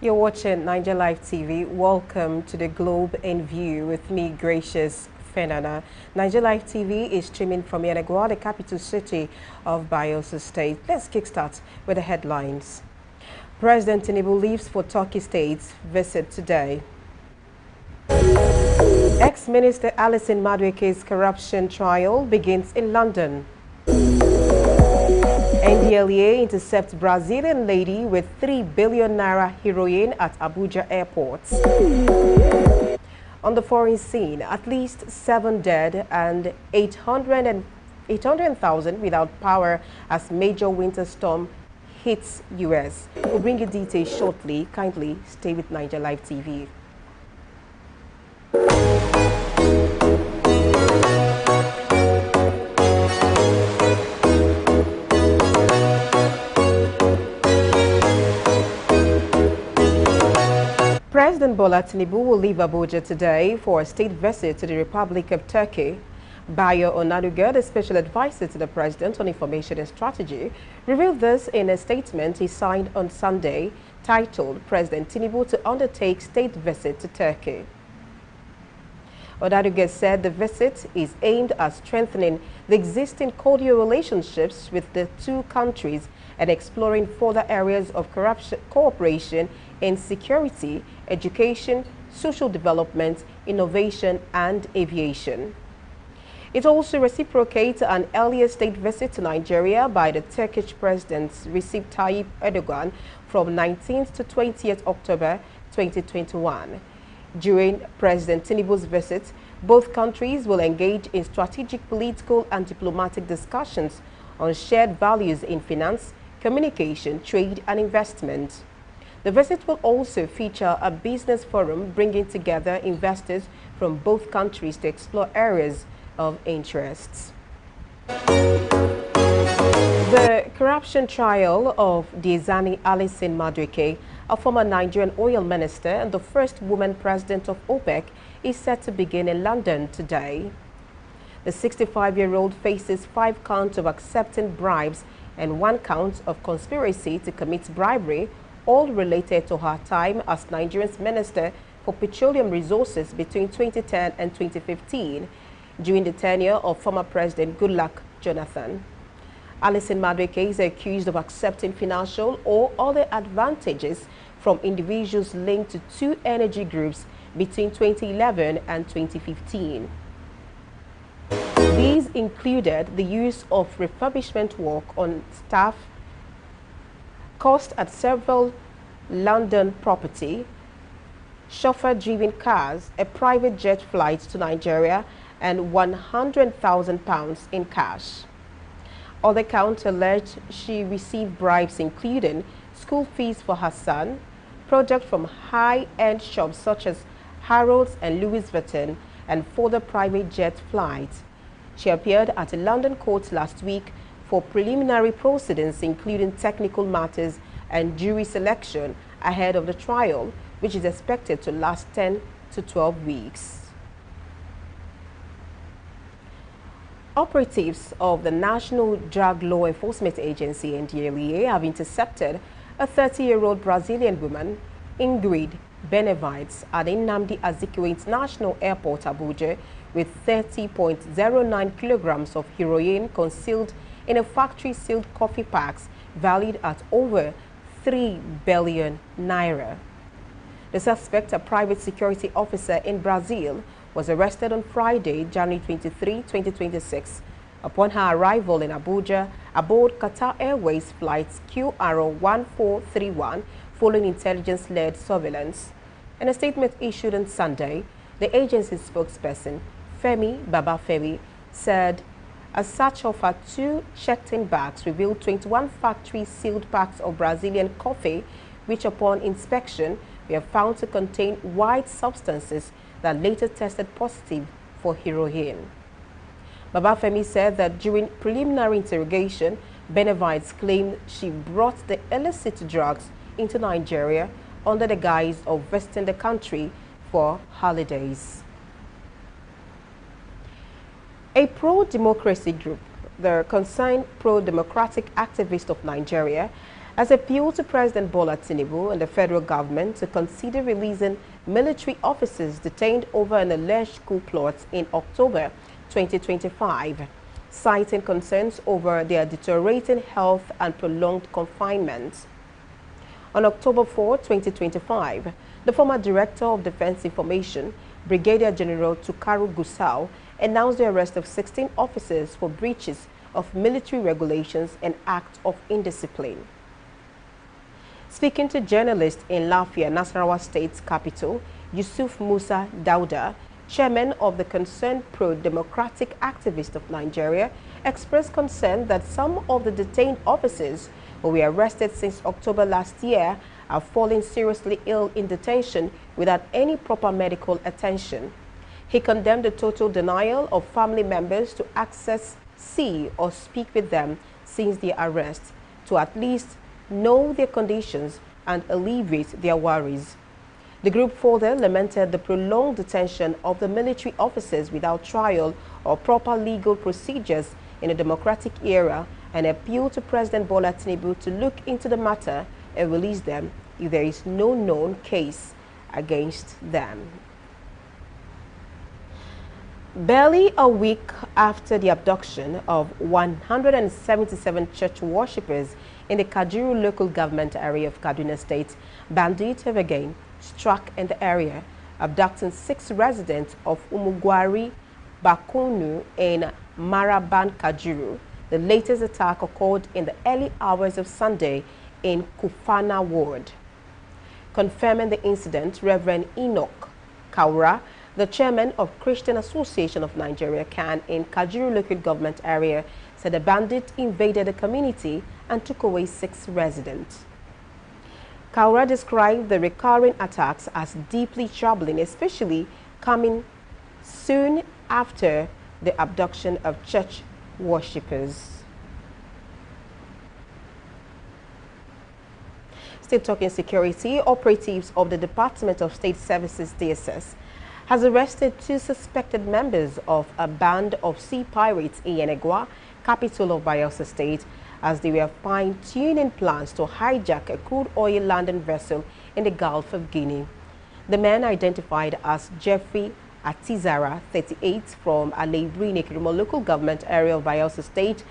You're watching Naija Live TV. Welcome to the Globe in View with me, Gracious Fenana. Naija Live TV is streaming from Yenagoa, the capital city of Bayelsa State. Let's kickstart with the headlines. President Tinubu leaves for Turkey State's visit today. Ex-Minister Alison Madueke's corruption trial begins in London. Int'L intercepts Brazilian lady with 3 billion naira heroin at Abuja airport. On the foreign scene, at least 7 dead and 800,000 without power as major winter storm hits U.S. We'll bring you details shortly. Kindly stay with Naija Live TV. President Bola Tinubu will leave Abuja today for a state visit to the Republic of Turkey. Bayo Onanuga, the special advisor to the president on information and strategy, revealed this in a statement he signed on Sunday titled President Tinubu to undertake state visit to Turkey. Onanuga said the visit is aimed at strengthening the existing cordial relationships with the two countries and exploring further areas of cooperation in security, education, social development, innovation, and aviation. It also reciprocates an earlier state visit to Nigeria by the Turkish President Recep Tayyip Erdogan from 19th to 20th October 2021. During President Tinubu's visit, both countries will engage in strategic political and diplomatic discussions on shared values in finance, communication, trade, and investment. The visit will also feature a business forum bringing together investors from both countries to explore areas of interest. The corruption trial of Diezani Alison Madueke, a former Nigerian oil minister and the first woman president of OPEC, is set to begin in London today. The 65-year-old faces 5 counts of accepting bribes and 1 count of conspiracy to commit bribery, all related to her time as Nigeria's Minister for Petroleum Resources between 2010 and 2015, during the tenure of former President Goodluck Jonathan. Alison Madueke is accused of accepting financial or other advantages from individuals linked to 2 energy groups between 2011 and 2015. These included the use of refurbishment work on staff cost at several London property, chauffeur-driven cars, a private jet flight to Nigeria, and £100,000 in cash. Other counts alleged she received bribes including school fees for her son, products from high-end shops such as Harrods and Louis Vuitton, and further private jet flights. She appeared at a London court last week for preliminary proceedings including technical matters and jury selection ahead of the trial, which is expected to last 10 to 12 weeks. Operatives of the National Drug Law Enforcement Agency, Int'L, have intercepted a 30-year-old Brazilian woman, Ingrid Benevides, at Nnamdi Azikiwe International Airport, Abuja, with 30.09 kilograms of heroin concealed in a factory-sealed coffee packs valued at over 3 billion naira. The suspect, a private security officer in Brazil, was arrested on Friday, January 23, 2026, upon her arrival in Abuja aboard Qatar Airways flights QR1431 following intelligence-led surveillance. In a statement issued on Sunday, the agency's spokesperson, Femi Babafemi, said a search of her 2 checked-in bags revealed 21 factory-sealed packs of Brazilian coffee, which upon inspection were found to contain white substances that later tested positive for heroin. Babafemi said that during preliminary interrogation, Benevides claimed she brought the illicit drugs into Nigeria under the guise of visiting the country for holidays. A pro-democracy group, the Concerned Pro-Democratic Activist of Nigeria, has appealed to President Bola Tinubu and the federal government to consider releasing military officers detained over an alleged coup plot in October 2025, citing concerns over their deteriorating health and prolonged confinement. On October 4, 2025, the former Director of Defense Information, Brigadier General Tukaru Gusau, announced the arrest of 16 officers for breaches of military regulations and acts of indiscipline. Speaking to journalists in Lafia, Nasarawa State's capital, Yusuf Musa Dauda, chairman of the Concerned Pro-Democratic Activists of Nigeria, expressed concern that some of the detained officers who were arrested since October last year are falling seriously ill in detention without any proper medical attention. He condemned the total denial of family members to access, see, or speak with them since their arrest, to at least know their conditions and alleviate their worries. The group further lamented the prolonged detention of the military officers without trial or proper legal procedures in a democratic era and appealed to President Bola Tinubu to look into the matter and release them if there is no known case against them. Barely a week after the abduction of 177 church worshippers in the Kajuru local government area of Kaduna State, bandits have again struck in the area, abducting 6 residents of Umugwari Bakunu in Maraban, Kajuru. The latest attack occurred in the early hours of Sunday in Kufana ward. Confirming the incident, Reverend Enoch Kaura, the chairman of Christian Association of Nigeria, CAN, in Kajuru local government area, said the bandit invaded the community and took away 6 residents. Kaura described the recurring attacks as deeply troubling, especially coming soon after the abduction of church worshippers. Still talking security, operatives of the Department of State Services DSS has arrested 2 suspected members of a band of sea pirates in Yenegua, capital of Bayelsa State, as they were fine-tuning plans to hijack a crude oil landing vessel in the Gulf of Guinea. The men, identified as Jeffrey Atizara, 38, from Alebri, Nekirimo local government area of Bayelsa State,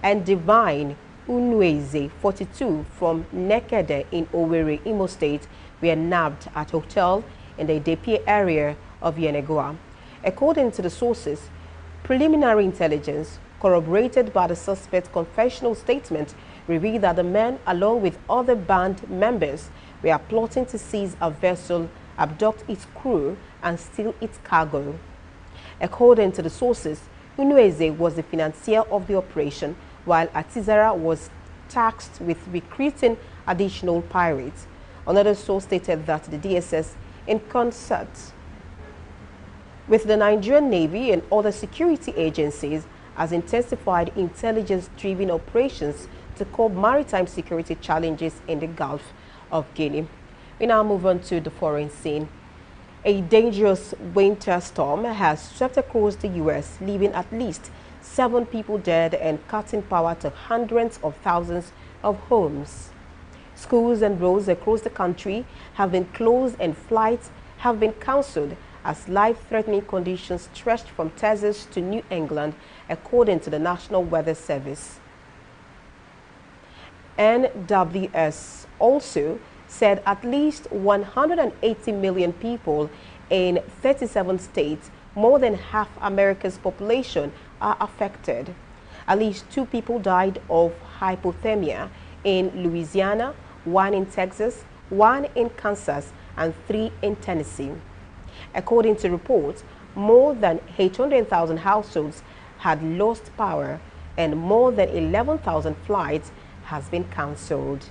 and Divine Unweze, 42, from Nekede in Owerri, Imo State, were nabbed at a hotel in the Depie area of Yenegua. According to the sources, preliminary intelligence corroborated by the suspect's confessional statement revealed that the men, along with other band members, were plotting to seize a vessel, abduct its crew, and steal its cargo. According to the sources, Unweze was the financier of the operation, while Atizara was tasked with recruiting additional pirates. Another source stated that the DSS, in concert with the Nigerian Navy and other security agencies, has intensified intelligence-driven operations to curb maritime security challenges in the Gulf of Guinea. We now move on to the foreign scene. A dangerous winter storm has swept across the U.S., leaving at least 7 people dead and cutting power to hundreds of thousands of homes. Schools and roads across the country have been closed and flights have been cancelled as life-threatening conditions stretched from Texas to New England, according to the National Weather Service. NWS also said at least 180 million people in 37 states, more than half America's population, are affected. At least 2 people died of hypothermia in Louisiana, 1 in Texas, 1 in Kansas, and 3 in Tennessee. According to reports, more than 800,000 households had lost power and more than 11,000 flights has been cancelled.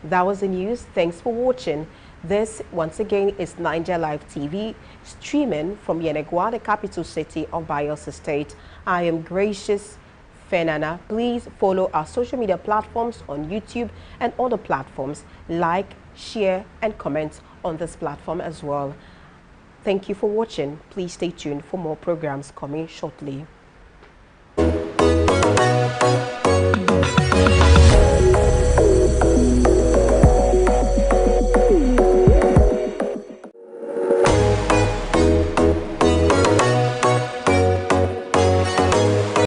That was the news. Thanks for watching. This, once again, is Naija Live TV, streaming from Yenegua, the capital city of Bayelsa State. I am Gracious Fenana. Please follow our social media platforms on YouTube and other platforms. Like, share, and comment on this platform as well. Thank you for watching. Please stay tuned for more programs coming shortly.